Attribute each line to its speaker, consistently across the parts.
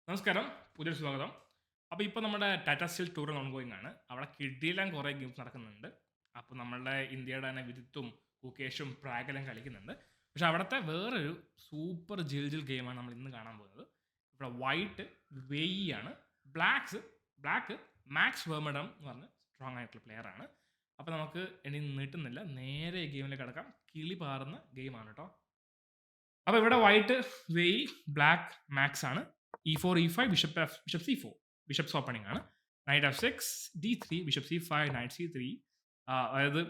Speaker 1: നമസ്കാരം. പുതിയൊരു സ്വാഗതം. അപ്പോൾ ഇപ്പോൾ നമ്മുടെ ടാറ്റ സ്റ്റീൽ ടൂർ ഓൺഗോയിങ് ആണ്. അവിടെ കിടിലൻ കുറേ ഗെയിംസ് നടക്കുന്നുണ്ട്. അപ്പോൾ നമ്മളുടെ ഇന്ത്യയുടെ തന്നെ വിരുത്തും കുകേഷും പ്രാഗെല്ലാം കളിക്കുന്നുണ്ട്. പക്ഷെ അവിടുത്തെ വേറൊരു സൂപ്പർ ജിൽ ഗെയിമാണ് നമ്മൾ ഇന്ന് കാണാൻ പോകുന്നത്. ഇവിടെ വൈറ്റ് വെയ് ആണ്. ബ്ലാക്ക് മാക്സ് വെർമഡം എന്ന് പറഞ്ഞ സ്ട്രോങ് ആയിട്ടുള്ള പ്ലെയർ ആണ്. അപ്പോൾ നമുക്ക് ഇനി നീട്ടുന്നില്ല, നേരെ ഗെയിമിലേക്ക് കടക്കാം. കിളി പാറുന്ന ഗെയിമാണ് കേട്ടോ. അപ്പോൾ ഇവിടെ വൈറ്റ് വെയ് ബ്ലാക്ക് മാക്സ് ആണ്. E4 E5 bishop C4 bishops opening ആണ്. Knight F6 D3 bishop C5 knight C3. അതായത്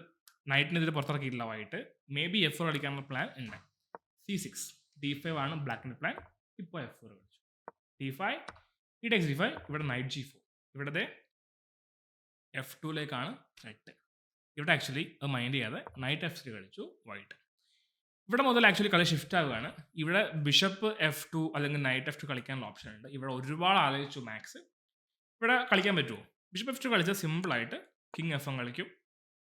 Speaker 1: നൈറ്റിന് ഇതിൽ പുറത്തിറക്കിയിട്ടില്ല വൈറ്റ്. മേ ബി F4 കളിക്കാനുള്ള പ്ലാൻ ഉണ്ട്. C6 D5 ആണ് ബ്ലാക്കിന്റെ പ്ലാൻ. ഇപ്പോൾ F4 കളിച്ചു. D5 ഈ ടേക്സ് D5. ഇവിടെ നൈറ്റ് G4. ഇവിടെ F2ലേക്കാണ് ത്രെറ്റ്. ഇവിടെ ആക്ച്വലി അത് മൈൻഡ് ചെയ്യാതെ നൈറ്റ് F3 കളിച്ചു വൈറ്റ്. ഇവിടെ മുതൽ ആക്ച്വലി കളി ഷിഫ്റ്റ് ആവുകയാണ്. ഇവിടെ ബിഷപ്പ് F2 അല്ലെങ്കിൽ നൈറ്റ് F2 കളിക്കാനുള്ള ഓപ്ഷൻ ഉണ്ട്. ഇവിടെ ഒരുപാട് ആലോചിച്ചു മാക്സ്. ഇവിടെ കളിക്കാൻ പറ്റുമോ? ബിഷപ്പ് F2 കളിച്ചാൽ സിമ്പിളായിട്ട് കിങ് F1 കളിക്കും.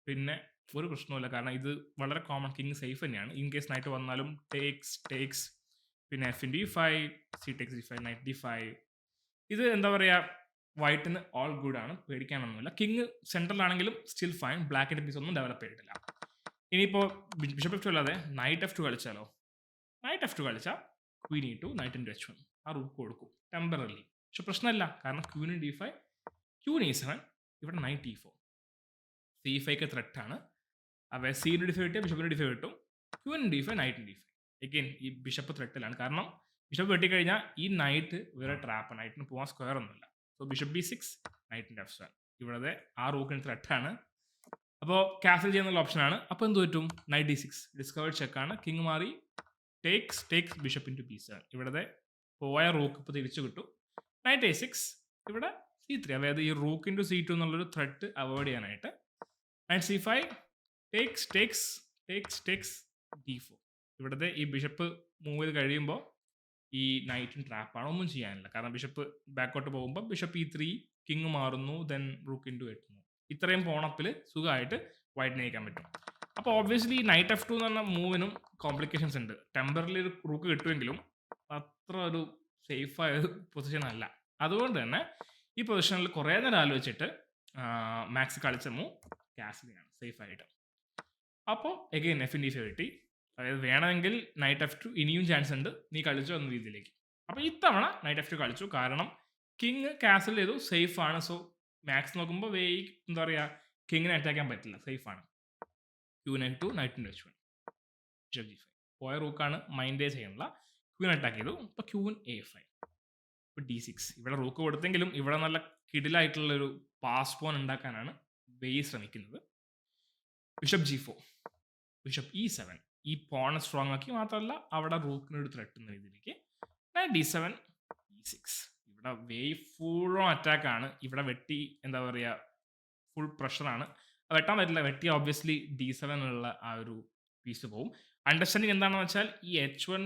Speaker 1: പിന്നെ ഒരു പ്രശ്നവുമില്ല, കാരണം ഇത് വളരെ കോമൺ. കിങ് സേഫ് തന്നെയാണ്. ഇൻ കേസ് നൈറ്റ് വന്നാലും ടേക്സ് പിന്നെ F in D5 C takes D5 knight D5. ഇത് എന്താ പറയുക, വൈറ്റിന് ഓൾ ഗുഡ് ആണ്, പേടിക്കാനൊന്നുമില്ല. കിങ് സെൻട്രലാണെങ്കിലും സ്റ്റിൽ ഫൈൻ. ബ്ലാക്കിൻ്റെ പീസ് ഒന്നും ഡെവലപ്പ് ചെയ്തിട്ടില്ല. ഇനിയിപ്പോൾ ബിഷപ്പ് F2 അല്ലാതെ നൈറ്റ് F2 കളിച്ചാലോ? നൈറ്റ് F2 കളിച്ചാൽ Queen E2 night into H1 ആ റൂക്ക് കൊടുക്കും ടെമ്പററി. പക്ഷെ പ്രശ്നമല്ല, കാരണം ക്വീൻ D5 ക്വീൻ E7 ഇവിടെ നൈറ്റ് E4 C5 ത്രെറ്റ് ആണ്. അപ്പോൾ C D5 കിട്ടിയാൽ ബിഷപ്പിന് D5 കിട്ടും. Queen D5 knight D5 again ഈ ബിഷപ്പ് ത്രെറ്റിലാണ്, കാരണം ബിഷപ്പ് വെട്ടിക്കഴിഞ്ഞാൽ ഈ നൈറ്റ് വേറെ ട്രാപ്പ്, നൈറ്റിന് പോകാൻ സ്ക്വയർ ഒന്നുമില്ല. സോ ബിഷപ്പ് B6 നൈറ്റിൻ്റെ F7 ഇവിടെ ആ റൂക്കിന് ത്രെറ്റാണ്. അപ്പോൾ ക്യാൻസൽ ചെയ്യുന്നുള്ള ഓപ്ഷനാണ്. അപ്പോൾ എന്ത് പറ്റും? നൈറ്റ് D6 ഡിസ്കവേർഡ് ചെക്കാണ്. കിങ് മാറി ടേക്സ് ബിഷപ്പ് ഇൻറ്റു B7. ഇവിടെ പോയ റൂക്ക് ഇപ്പോൾ തിരിച്ചു കിട്ടും. നൈറ്റ് A6 ഇവിടെ C3, അതായത് ഈ റൂക്ക് ഇൻറ്റു C2 എന്നുള്ളൊരു ത്രെറ്റ് അവോയ്ഡ് ചെയ്യാനായിട്ട്. Night C5 takes D4. ഇവിടുത്തെ ഈ ബിഷപ്പ് മൂവ് ചെയ്ത് കഴിയുമ്പോൾ ഈ നൈറ്റും ട്രാപ്പാണ്, ഒന്നും ചെയ്യാനില്ല. കാരണം ബിഷപ്പ് ബാക്കോട്ട് പോകുമ്പോൾ ബിഷപ്പ് E3 കിങ് മാറുന്നു, ദെൻ റൂക്ക് ഇൻറ്റു എത്തുന്നു. ഇത്രയും പോണപ്പിൽ സുഖമായിട്ട് വൈറ്റിനെ നയിക്കാൻ പറ്റും. അപ്പോൾ ഓബ്വിയസ്ലി നൈറ്റ് F2 എന്ന് പറഞ്ഞ മൂവിനും കോംപ്ലിക്കേഷൻസ് ഉണ്ട്. ടെമ്പററി ഒരു റൂക്ക് കിട്ടുമെങ്കിലും അത്ര ഒരു സേഫായ പൊസിഷൻ അല്ല. അതുകൊണ്ട് തന്നെ ഈ പൊസിഷനിൽ കുറേ നേരം ആലോചിച്ചിട്ട് മാക്സ് കളിച്ച മൂവ് ക്യാൻസൽ ചെയ്യണം സേഫായിട്ട്. അപ്പോൾ എഗെയിൻ F ഇൻ D5 കിട്ടി. അതായത് വേണമെങ്കിൽ നൈറ്റ് F2 ഇനിയും ചാൻസ് ഉണ്ട്, നീ കളിച്ചോ എന്ന രീതിയിലേക്ക്. അപ്പോൾ ഇത്തവണ നൈറ്റ് F2 കളിച്ചു, കാരണം കിങ് ക്യാൻസൽ ചെയ്തു, സേഫ് ആണ്. സോ മാക്സ് നോക്കുമ്പോൾ എന്താ പറയുക, കിങ്ങിനെ അറ്റാക്ക് ചെയ്യാൻ പറ്റില്ല, സേഫ് ആണ്. Queen N2 night into H1 bishop G5 പോയ റൂക്കാണ്, മൈൻഡേ ചെയ്യണില്ല. ക്വീൻ അറ്റാക്ക് ചെയ്തു. ഇപ്പോൾ ക്വീൻ A5 ഇപ്പോൾ D6. ഇവിടെ റൂക്ക് കൊടുത്തെങ്കിലും ഇവിടെ നല്ല കിടിലായിട്ടുള്ളൊരു പാസ് പോൺ ഉണ്ടാക്കാനാണ് വെയ് ശ്രമിക്കുന്നത്. ബിഷപ്പ് G4 ബിഷപ്പ് E7 ഈ പോൺ സ്ട്രോങ് ആക്കി, മാത്രമല്ല അവിടെ റൂക്കിനൊരു ത്രെട്ട് എന്ന രീതിയിലേക്ക്. D7 E6 ഇവിടെ വെയ് ഫുൾ ഓൺ അറ്റാക്കാണ്. ഇവിടെ വെട്ടി എന്താ പറയുക, ഫുൾ പ്രഷറാണ്. വെട്ടാൻ പറ്റില്ല. വെട്ടി ഓബ്വിയസ്ലി D7 ഉള്ള ആ ഒരു പീസ് പോവും. അണ്ടർസ്റ്റാൻഡിങ് എന്താണെന്ന് വെച്ചാൽ ഈ H1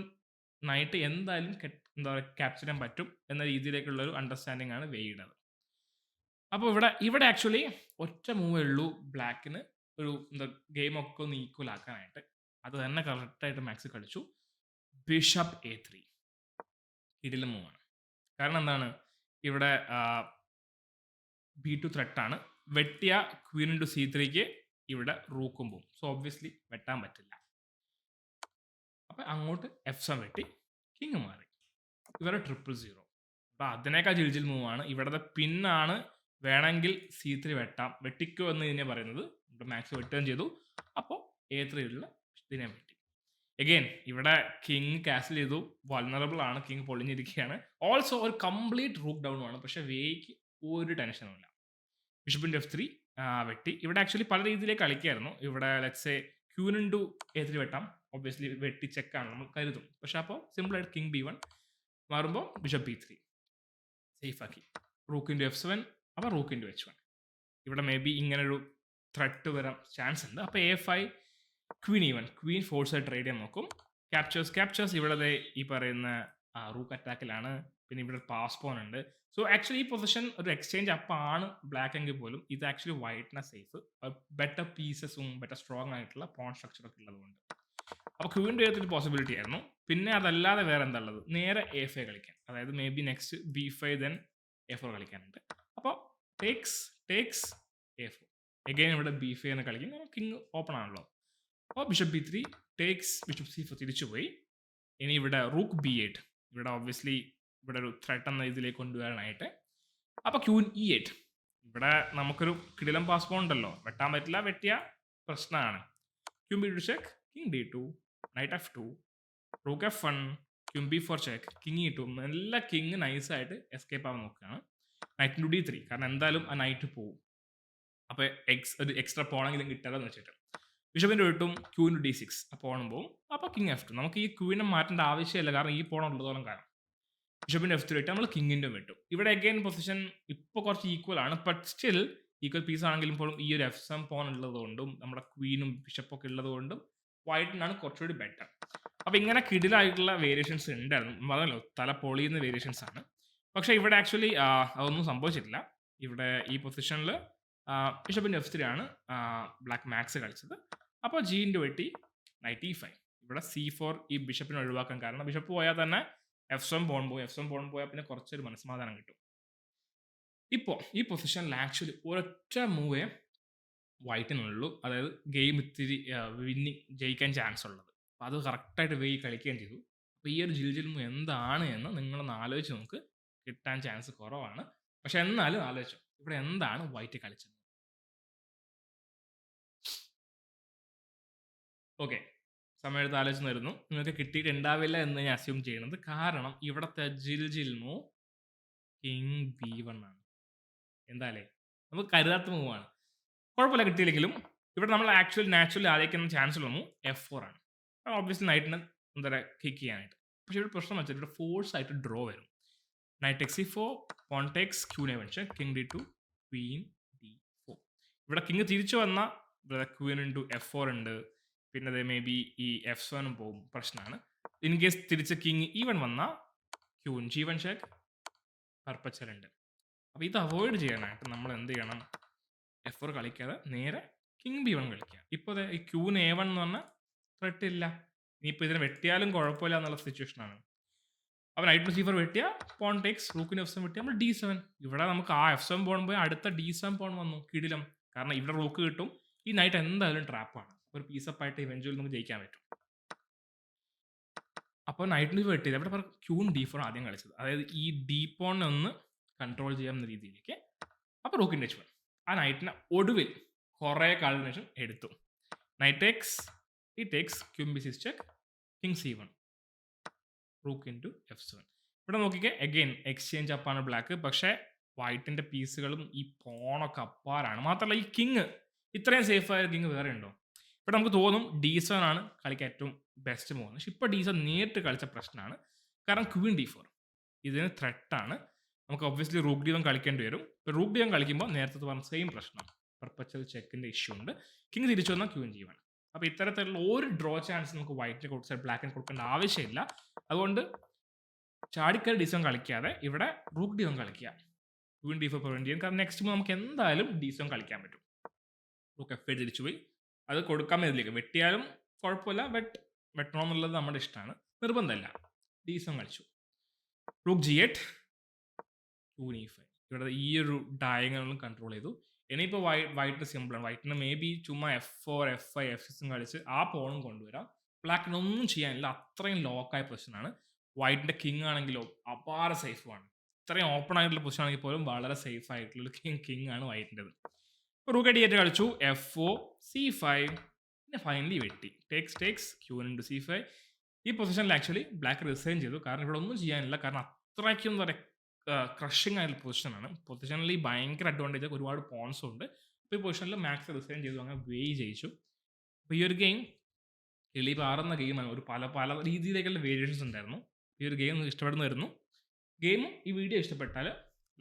Speaker 1: നൈറ്റ് എന്തായാലും എന്താ പറയുക ക്യാപ്ചർ ചെയ്യാൻ പറ്റും എന്ന രീതിയിലേക്കുള്ള ഒരു അണ്ടർസ്റ്റാൻഡിങ് ആണ് വെയ്യുടേത്. അപ്പോൾ ഇവിടെ ആക്ച്വലി ഒറ്റ മൂവേ ഉള്ളൂ ബ്ലാക്കിന് ഒരു എന്താ ഗെയിമൊക്കെ ഒന്ന് ഈക്വൽ ആക്കാനായിട്ട്. അത് തന്നെ കറക്റ്റായിട്ട് മാക്സ് കളിച്ചു. ബിഷപ്പ് A3 ഇതിലെ മൂവാണ്. കാരണം എന്താണ്, ഇവിടെ B2 ത്രെട്ടാണ്. വെട്ടിയ ക്വീൻ ഇൻറ്റു C3ക്ക് ഇവിടെ റൂക്കും പോവും. സോ ഒബ്വിയസ്ലി വെട്ടാൻ പറ്റില്ല. അപ്പം അങ്ങോട്ട് F7 വെട്ടി കിങ് മാറി. ഇവരെ 000. അപ്പം അതിനേക്കാൾ ജിൽ മൂവാണ്. ഇവിടുത്തെ പിന്നാണ്. വേണമെങ്കിൽ C3 വെട്ടാം, വെട്ടിക്കോ എന്ന് ഇതിനെ പറയുന്നത്. ഇവിടെ മാക്സ് വെട്ടുകയും ചെയ്തു. അപ്പോൾ A3 ഉള്ള ഇതിനെ വെട്ടി. എഗെയിൻ ഇവിടെ കിങ് കാൻസൽ ചെയ്തു, വൾണറബിൾ ആണ്, കിങ് പൊളിഞ്ഞിരിക്കുകയാണ്. ഓൾസോ ഒരു കംപ്ലീറ്റ് റൂക്ക് ഡൗൺ ആണ്. പക്ഷേ വേയ്ക്ക് ഒരു ടെൻഷനും ഇല്ല. ബിഷപ്പിൻ്റെ F3 വെട്ടി. ഇവിടെ ആക്ച്വലി പല രീതിയിലേക്ക് കളിക്കായിരുന്നു. ഇവിടെ ലെറ്റ്സ് ക്വീൻ ഇൻറ്റു A3 വെട്ടാം, ഒബ്വിയസ്ലി വെട്ടി ചെക്കാണ് നമ്മൾ കരുതും. പക്ഷെ അപ്പോൾ സിമ്പിളായിട്ട് കിങ് B1 മാറുമ്പോൾ ബിഷപ്പ് B3 സേഫ് ആക്കി. റൂക്ക് ഇൻറ്റു F7 അപ്പോൾ റൂക്ക് ഇൻറ്റു H1. ഇവിടെ മേ ബി ഇങ്ങനൊരു ത്രെട്ട് വരാൻ ചാൻസ് ഉണ്ട്. അപ്പോൾ A5 Queen E1 Queen force ആയിട്ട് ട്രേഡ് ചെയ്യാൻ നോക്കും. ക്യാപ്ചേഴ്സ് ഇവിടെ ഈ പറയുന്ന റൂക്ക് അറ്റാക്കിലാണ്. പിന്നെ ഇവിടെ പാസ് പോൺ ഉണ്ട്. സോ ആക്ച്വലി ഈ പൊസിഷൻ ഒരു എക്സ്ചേഞ്ച് അപ്പാണ് ബ്ലാക്ക് എങ്കിൽ പോലും ഇത് ആക്ച്വലി വൈറ്റിനെ സേഫ്. ബെറ്റർ പീസസും ബെറ്റർ സ്ട്രോങ് ആയിട്ടുള്ള പോൺ സ്ട്രക്ചറൊക്കെ ഉള്ളതുകൊണ്ട്. അപ്പോൾ ക്യൂവിൻ്റെ ഒരു പോസിബിലിറ്റി ആയിരുന്നു. പിന്നെ അതല്ലാതെ വേറെ എന്താ ഉള്ളത്, നേരെ A5 കളിക്കാൻ, അതായത് may be next B5 then A4 കളിക്കാനുണ്ട്. അപ്പോൾ ടേക്സ് A4 എഗെയിൻ ഇവിടെ B5 എന്ന് കളിക്കും, കിങ് ഓപ്പൺ ആണല്ലോ. അപ്പോൾ bishop B3 takes bishop C4 തിരിച്ചു പോയി. ഇനി ഇവിടെ റൂക്ക് B8, ഇവിടെ ഒബ്വിയസ്ലി ഇവിടെ ഒരു ത്രെട്ട് എന്ന ഇതിലേക്ക് കൊണ്ടുവരാനായിട്ട്. അപ്പോൾ ക്യൂൻ E8, ഇവിടെ നമുക്കൊരു കിടിലം പാസ് ഉണ്ടല്ലോ, വെട്ടാൻ പറ്റില്ല, വെട്ടിയ പ്രശ്നമാണ്. Queen B2 check, king D2, night F2, rook F1, queen B4 check, king E2. എല്ലാ കിങ് നൈസായിട്ട് എസ്കേപ്പ് ആവാൻ നോക്കുകയാണ്. നൈറ്റ് ടു D3, കാരണം എന്തായാലും ആ നൈറ്റ് പോകും. അപ്പോൾ ഒരു എക്സ്ട്രാ പോണെങ്കിലും കിട്ടാതെന്ന് വെച്ചിട്ട് ബിഷപ്പിൻ്റെ വിട്ടും ക്യൂവിന് D6, ആ പോണം പോകും. അപ്പോൾ കിങ് F2, നമുക്ക് ഈ ക്യൂവിനെ മാറ്റേണ്ട ആവശ്യമില്ല, കാരണം ഈ പോണം ഉള്ളതോളം കാരണം. ബിഷപ്പിൻ്റെ F3 ഇട്ട് നമ്മൾ കിങ്ങിൻ്റെ വിട്ടു. ഇവിടെ അഗൈൻ പൊസിഷൻ ഇപ്പോൾ കുറച്ച് ഈക്വൽ ആണ്, ബട്ട് സ്റ്റിൽ ഈക്വൽ പീസ് ആണെങ്കിലും പോലും ഈ ഒരു F7 പോൺ ഉള്ളതുകൊണ്ടും നമ്മുടെ ക്വീനും ബിഷപ്പൊക്കെ ഉള്ളതുകൊണ്ടും വൈറ്റിനാണ് കുറച്ചുകൂടി ബെറ്റർ. അപ്പോൾ ഇങ്ങനെ കിടിലായിട്ടുള്ള വേരിയേഷൻസ് ഉണ്ടായിരുന്നു, അതല്ലോ തല പൊളിയുന്ന വേരിയേഷൻസ് ആണ്. പക്ഷേ ഇവിടെ ആക്ച്വലി അതൊന്നും സംഭവിച്ചിട്ടില്ല. ഇവിടെ ഈ പൊസിഷനിൽ ബിഷപ്പിൻ്റെ F3 ആണ് ബ്ലാക്ക് മാക്സ് കളിച്ചത്. അപ്പോൾ ജീൻ്റെ വെട്ടി നൈറ്റ് E5. ഇവിടെ C4 ഈ ബിഷപ്പിനെ ഒഴിവാക്കാൻ കാരണം ബിഷപ്പ് പോയാൽ തന്നെ F7 പോൺ പോയി, F7 പോൺ പോയാൽ പിന്നെ കുറച്ചൊരു മനസ്സമാധാനം കിട്ടും. ഇപ്പോൾ ഈ പൊസിഷനിൽ ആക്ച്വലി ഒരൊറ്റ മൂവേ വൈറ്റിനുള്ളൂ, അതായത് ഗെയിം ഇത്തിരി ജയിക്കാൻ ചാൻസ് ഉള്ളത്. അപ്പോൾ അത് കറക്റ്റായിട്ട് വേ കളിക്കുകയും ചെയ്തു. അപ്പോൾ ഈ ഒരു ജിൽ മൂവ് എന്താണ് എന്ന് നിങ്ങളൊന്ന് ആലോചിച്ച് നമുക്ക് കിട്ടാൻ ചാൻസ് കുറവാണ്. പക്ഷെ എന്നാലും ആലോചിച്ചു ഇവിടെ എന്താണ് വൈറ്റ് കളിച്ചത്. ഓക്കെ, സമയത്ത് ആലോചിച്ച് വരുന്നു, നിങ്ങൾക്ക് കിട്ടിയിട്ടുണ്ടാവില്ല എന്ന് ഞാൻ അസ്യൂം ചെയ്യുന്നത്. കാരണം ഇവിടുത്തെ ജിൽ മൂവ് കിങ് B1 ആണ്. എന്തായാലേ നമുക്ക് കരുതാത്ത മൂവാണ്. കുഴപ്പമില്ല കിട്ടിയില്ലെങ്കിലും. ഇവിടെ നമ്മൾ നാച്ചുറലി ആലോചിക്കുന്ന ചാൻസ് ഉള്ള മൂവ് F4 ആണ്. ഓബ്വിയസ്ലി നൈറ്റിന് എന്താ പറയുക കിക്ക് ചെയ്യാനായിട്ട്. പക്ഷേ ഇവിടെ പ്രശ്നം വെച്ചാൽ ഇവിടെ ഫോഴ്സ് ആയിട്ട് ഡ്രോ വരും. Knight takes C4, pawn takes Q9 king D2, queen D4. ഇവിടെ കിങ് തിരിച്ചു വന്ന ക്വീൻ ഇൻറ്റു F4 ഉണ്ട്. പിന്നെ അത് മേ ബി ഈ F7 പോകും, പ്രശ്നമാണ്. ഇൻ കേസ് തിരിച്ച് കിങ് E1 വന്നാൽ ക്യൂൻ G1 ചെക്ക്, പർപ്പച്ചലുണ്ട്. അപ്പോൾ ഇത് അവോയ്ഡ് ചെയ്യാനായിട്ട് നമ്മൾ എന്ത് ചെയ്യണം, F4 കളിക്കാതെ നേരെ കിങ് B1 കളിക്കുക. ഇപ്പോൾ ഈ ക്യൂൻ A1 എന്ന് പറഞ്ഞാൽ ത്രെട്ട് ഇല്ല, ഇനിയിപ്പോൾ ഇതിനെ വെട്ടിയാലും കുഴപ്പമില്ല എന്നുള്ള സിറ്റുവേഷനാണ്. അപ്പോൾ നൈറ്റ് C4 വെട്ടിയാൽ പോൺ ടേക്സ്, റൂക്കിന് F7 വെട്ടിയാൽ നമ്മൾ D7. ഇവിടെ നമുക്ക് ആ F7 പോൺ പോയി അടുത്ത D7 പോൺ വന്നു, കിടിലം. കാരണം ഇവിടെ റൂക്ക് കിട്ടും, ഈ നൈറ്റ് എന്തായാലും ട്രാപ്പാണ്. ഒരു പീസപ്പ് ആയിട്ട് ഇവൻച്വലി നമുക്ക് ജയിക്കാൻ പറ്റും. അപ്പോൾ നൈറ്റിന് വെട്ടിയത് അവിടെ ക്യൂൺ D4 ആദ്യം കളിച്ചത്, അതായത് ഈ ഡി പോണിനെ ഒന്ന് കൺട്രോൾ ചെയ്യാവുന്ന രീതിയിലേക്ക്. അപ്പോൾ റൂക്കിൻ്റെ H1 ആ നൈറ്റിനെ ഒടുവിൽ കുറേ കാലത്തിന് ശേഷം എടുത്തു. നൈറ്റ് ടേക്സ്, ഈ takes, queen B6 check, king C1, rook into F7. ഇവിടെ നോക്കിക്കേ, അഗെയിൻ എക്സ്ചേഞ്ച് അപ്പാണ് ബ്ലാക്ക്. പക്ഷേ വൈറ്റിൻ്റെ പീസുകളും ഈ പോണൊക്കെ അപ്പാറാണ്. മാത്രമല്ല ഈ കിങ് ഇത്രയും സേഫായ കിങ് വേറെ ഉണ്ടോ? ഇവിടെ നമുക്ക് തോന്നും D7 ആണ് കളിക്കാൻ ഏറ്റവും ബെസ്റ്റ് മൂവ്. പക്ഷെ ഇപ്പോൾ D7 നേരിട്ട് കളിച്ച പ്രശ്നമാണ്, കാരണം ക്വീൻ D4 ഇതിന് ത്രെട്ടാണ്. നമുക്ക് ഒബ്വിയസ്ലി റൂക്ക് D1 കളിക്കേണ്ടി വരും. ഇപ്പോൾ റൂക്ക് D1 കളിക്കുമ്പോൾ നേരത്തെ പറഞ്ഞ സെയിം പ്രശ്നം, പെർപ്പച്വൽ ചെക്കിൻ്റെ ഇഷ്യൂ ഉണ്ട്. കിങ് തിരിച്ചു വന്നാൽ ക്വീൻ G1. അപ്പോൾ ഇത്തരത്തിലുള്ള ഒരു ഡ്രോ ചാൻസ് നമുക്ക് വൈറ്റിന് കൊടുത്താൽ ബ്ലാക്കിന് കൊടുക്കേണ്ട ആവശ്യമില്ല. അതുകൊണ്ട് ചാടിക്കൽ D7 കളിക്കാതെ ഇവിടെ റൂക്ക് D1 കളിക്കുക, ക്വീൻ D4 പ്രിവെൻറ്റ് ചെയ്യാൻ. കാരണം നെക്സ്റ്റ് മൂവ് നമുക്ക് എന്തായാലും D7 കളിക്കാൻ പറ്റും. റൂക്ക് F8 തിരിച്ചു പോയി, അത് കൊടുക്കാൻ ഇതിലേക്ക് വെട്ടിയാലും കുഴപ്പമില്ല, ബട്ട് വെട്ടണമെന്നുള്ളത് നമ്മുടെ ഇഷ്ടമാണ്, നിർബന്ധമല്ല. D7 കളിച്ചു, റൂക്ക് G8, ക്വീൻ E5. ഇവിടെ ഈ ഒരു ഡയഗണലും കൺട്രോൾ ചെയ്തു. ഇനിയിപ്പോൾ വൈറ്റ് സിമ്പിളാണ്. വൈറ്റിന് മേ ബി ചുമ്മാ F4, F5, F6 കളിച്ച് ആ പോണും കൊണ്ടുവരാം. ബ്ലാക്കിന് ഒന്നും ചെയ്യാനില്ല, അത്രയും ലോക്കായ പൊസിഷനാണ്. വൈറ്റിൻ്റെ കിങ് ആണെങ്കിലോ അപാര സേഫുമാണ്. ഇത്രയും ഓപ്പൺ ആയിട്ടുള്ള പൊസിഷൻ ആണെങ്കിൽ പോലും വളരെ സേഫ് ആയിട്ടുള്ള കിങ് ആണ് വൈറ്റിൻ്റെത്. റൂക്ക് D8 കളിച്ചു, F4, C5, പിന്നെ ഫൈനലി വെട്ടി ടേക്സ് ക്യൂൻ ഇൻറ്റു C5. ഈ പൊസിഷനിൽ ആക്ച്വലി ബ്ലാക്ക് റിസൈൻ ചെയ്തു, കാരണം ഇവിടെ ഒന്നും ചെയ്യാനില്ല. കാരണം അത്രയ്ക്കും എന്താ പറയുക ക്രഷിങ് ആയിട്ടുള്ള പൊസിഷനാണ്. പൊസിഷനിൽ ഭയങ്കര അഡ്വാൻറ്റേജ്, ഒരുപാട് പോൺസും ഉണ്ട്. അപ്പോൾ ഈ പൊസിഷനിൽ മാക്സ് റിസൈൻ ചെയ്തു, അങ്ങനെ ജയിച്ചു. അപ്പോൾ ഈ ഒരു ഗെയിം എളി പാറുന്ന ഗെയിമാണ്. ഒരു പല രീതിയിലേക്കുള്ള വേരിയേഷൻസ് ഉണ്ടായിരുന്നു. ഈ ഒരു ഗെയിം ഇഷ്ടപ്പെടുന്ന വരുന്നു. ഈ വീഡിയോ ഇഷ്ടപ്പെട്ടാൽ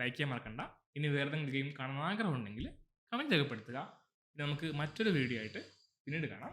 Speaker 1: ലൈക്ക് ചെയ്യാൻ മറക്കണ്ട. ഇനി വേറെ എന്തെങ്കിലും ഗെയിം കാണാൻ ആഗ്രഹമുണ്ടെങ്കിൽ കമൻറ്റ് രേഖപ്പെടുത്തുക. പിന്നെ നമുക്ക് മറ്റൊരു വീഡിയോ ആയിട്ട് പിന്നീട് കാണാം.